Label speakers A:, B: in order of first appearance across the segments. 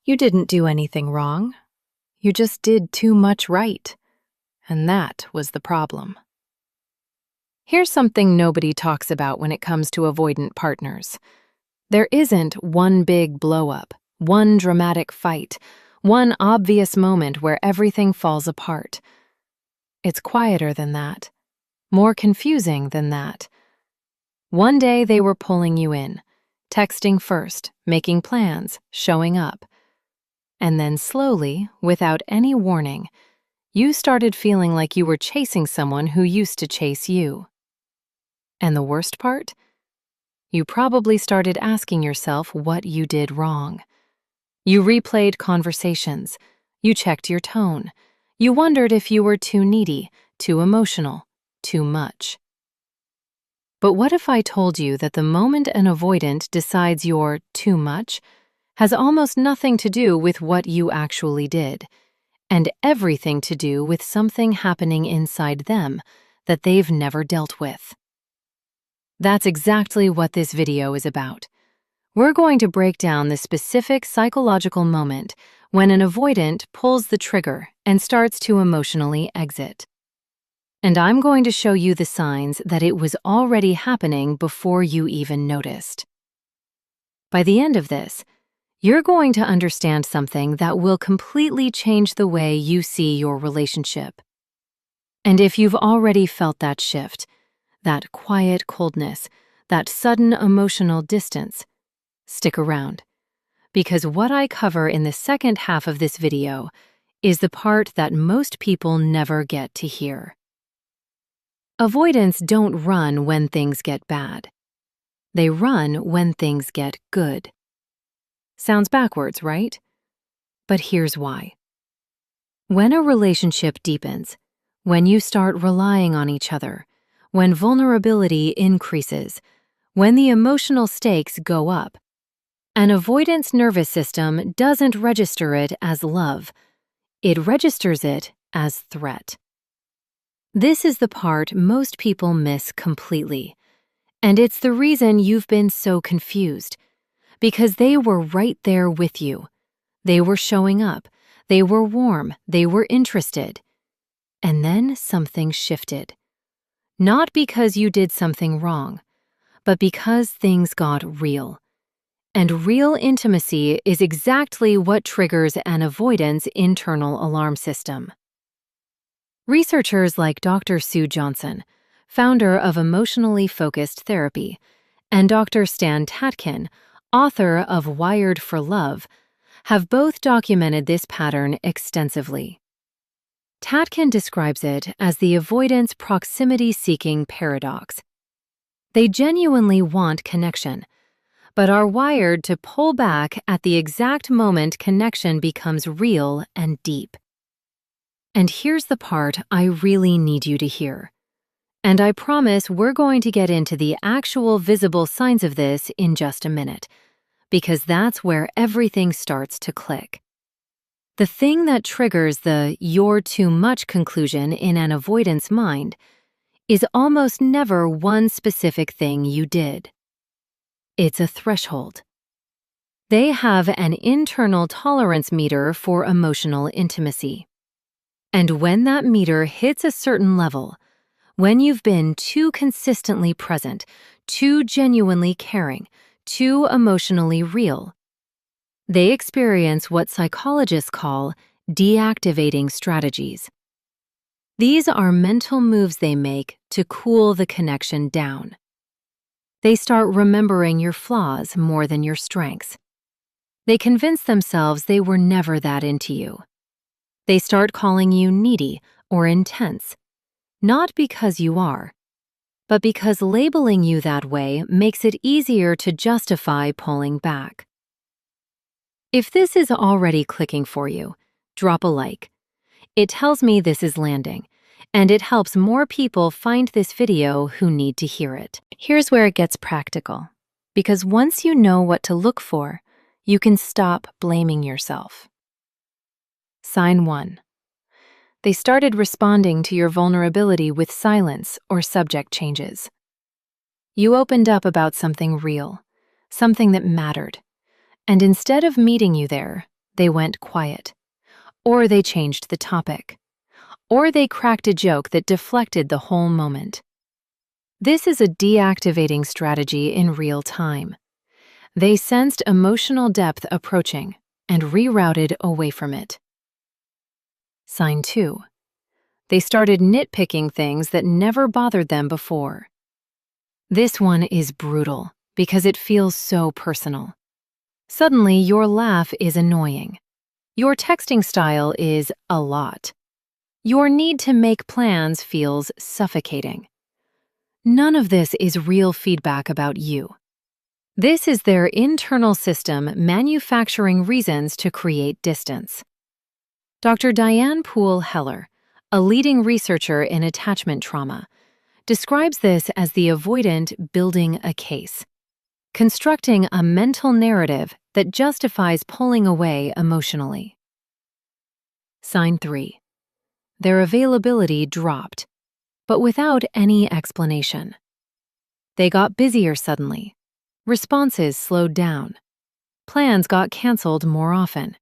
A: You didn't do anything wrong. You just did too much right. And that was the problem. Here's something nobody talks about when it comes to avoidant partners. There isn't one big blow-up, one dramatic fight, one obvious moment where everything falls apart. It's quieter than that, more confusing than that. One day they were pulling you in, texting first, making plans, showing up. And then slowly, without any warning, you started feeling like you were chasing someone who used to chase you. And the worst part? You probably started asking yourself what you did wrong. You replayed conversations. You checked your tone. You wondered if you were too needy, too emotional, too much. But what if I told you that the moment an avoidant decides you're too much has almost nothing to do with what you actually did, and everything to do with something happening inside them that they've never dealt with? That's exactly what this video is about. We're going to break down the specific psychological moment when an avoidant pulls the trigger and starts to emotionally exit. And I'm going to show you the signs that it was already happening before you even noticed. By the end of this, you're going to understand something that will completely change the way you see your relationship. And if you've already felt that shift, that quiet coldness, that sudden emotional distance, stick around, because what I cover in the second half of this video is the part that most people never get to hear. Avoidants don't run when things get bad. They run when things get good. Sounds backwards, right? But here's why. When a relationship deepens, when you start relying on each other, when vulnerability increases, when the emotional stakes go up, an avoidance nervous system doesn't register it as love. It registers it as threat. This is the part most people miss completely, and it's the reason you've been so confused, because they were right there with you. They were showing up, they were warm, they were interested. And then something shifted. Not because you did something wrong, but because things got real. And real intimacy is exactly what triggers an avoidance internal alarm system. Researchers like Dr. Sue Johnson, founder of Emotionally Focused Therapy, and Dr. Stan Tatkin, author of Wired for Love, have both documented this pattern extensively. Tatkin describes it as the avoidance proximity-seeking paradox. They genuinely want connection, but are wired to pull back at the exact moment connection becomes real and deep. And here's the part I really need you to hear. And I promise we're going to get into the actual visible signs of this in just a minute, because that's where everything starts to click. The thing that triggers the "you're too much" conclusion in an avoidance mind is almost never one specific thing you did. It's a threshold. They have an internal tolerance meter for emotional intimacy. And when that meter hits a certain level, when you've been too consistently present, too genuinely caring, too emotionally real, they experience what psychologists call deactivating strategies. These are mental moves they make to cool the connection down. They start remembering your flaws more than your strengths. They convince themselves they were never that into you. They start calling you needy or intense, not because you are, but because labeling you that way makes it easier to justify pulling back. If this is already clicking for you, drop a like. It tells me this is landing, and it helps more people find this video who need to hear it. Here's where it gets practical, because once you know what to look for, you can stop blaming yourself. Sign 1. They started responding to your vulnerability with silence or subject changes. You opened up about something real, something that mattered, and instead of meeting you there, they went quiet, or they changed the topic, or they cracked a joke that deflected the whole moment. This is a deactivating strategy in real time. They sensed emotional depth approaching and rerouted away from it. Sign 2. They started nitpicking things that never bothered them before. This one is brutal because it feels so personal. Suddenly, your laugh is annoying. Your texting style is a lot. Your need to make plans feels suffocating. None of this is real feedback about you. This is their internal system manufacturing reasons to create distance. Dr. Diane Poole Heller, a leading researcher in attachment trauma, describes this as the avoidant building a case, constructing a mental narrative that justifies pulling away emotionally. Sign 3. Their availability dropped, but without any explanation. They got busier suddenly. Responses slowed down. Plans got canceled more often.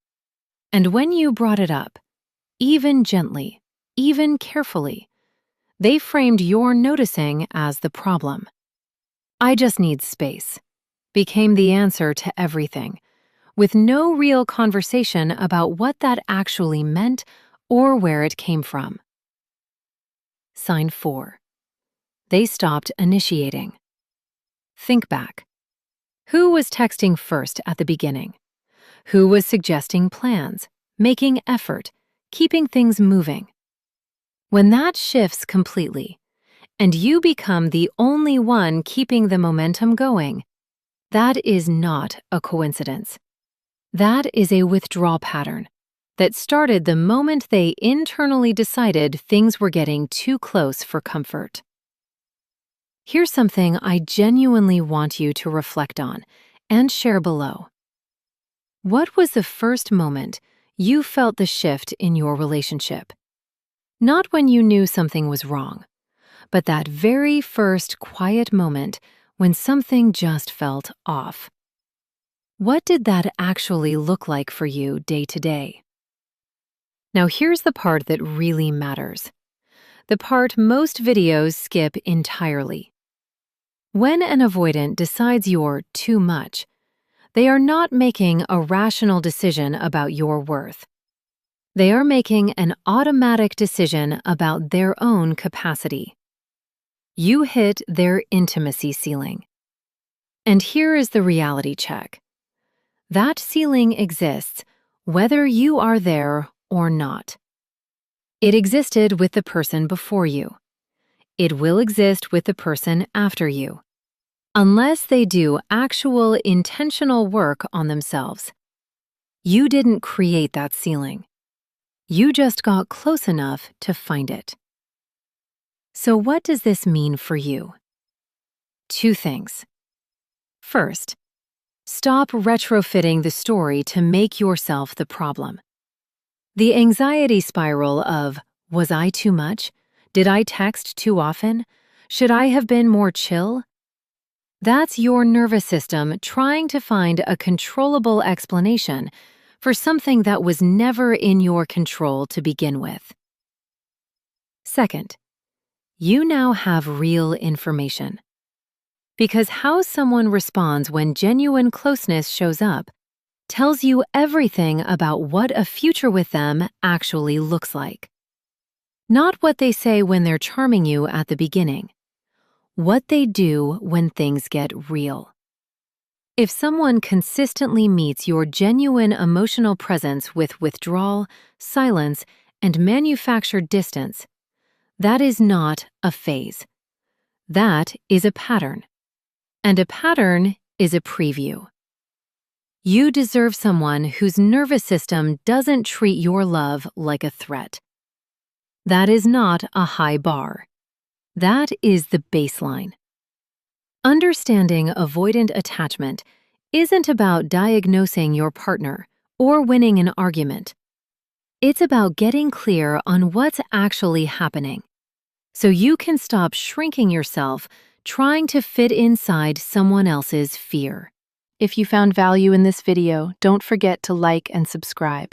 A: And when you brought it up, even gently, even carefully, they framed your noticing as the problem. "I just need space," became the answer to everything, with no real conversation about what that actually meant or where it came from. Sign 4. They stopped initiating. Think back. Who was texting first at the beginning? Who was suggesting plans, making effort, keeping things moving? When that shifts completely, and you become the only one keeping the momentum going, that is not a coincidence. That is a withdrawal pattern that started the moment they internally decided things were getting too close for comfort. Here's something I genuinely want you to reflect on and share below. What was the first moment you felt the shift in your relationship? Not when you knew something was wrong, but that very first quiet moment when something just felt off. What did that actually look like for you day to day? Now here's the part that really matters. The part most videos skip entirely. When an avoidant decides you're too much, they are not making a rational decision about your worth. They are making an automatic decision about their own capacity. You hit their intimacy ceiling. And here is the reality check. That ceiling exists whether you are there or not. It existed with the person before you. It will exist with the person after you, unless they do actual intentional work on themselves. You didn't create that ceiling. You just got close enough to find it. So what does this mean for you? 2 things. First, stop retrofitting the story to make yourself the problem. The anxiety spiral of, was I too much? Did I text too often? Should I have been more chill? That's your nervous system trying to find a controllable explanation for something that was never in your control to begin with. Second, you now have real information. Because how someone responds when genuine closeness shows up tells you everything about what a future with them actually looks like. Not what they say when they're charming you at the beginning. What they do when things get real. If someone consistently meets your genuine emotional presence with withdrawal, silence, and manufactured distance, that is not a phase. That is a pattern. And a pattern is a preview. You deserve someone whose nervous system doesn't treat your love like a threat. That is not a high bar. That is the baseline. Understanding avoidant attachment isn't about diagnosing your partner or winning an argument. It's about getting clear on what's actually happening, so you can stop shrinking yourself trying to fit inside someone else's fear. If you found value in this video, don't forget to like and subscribe.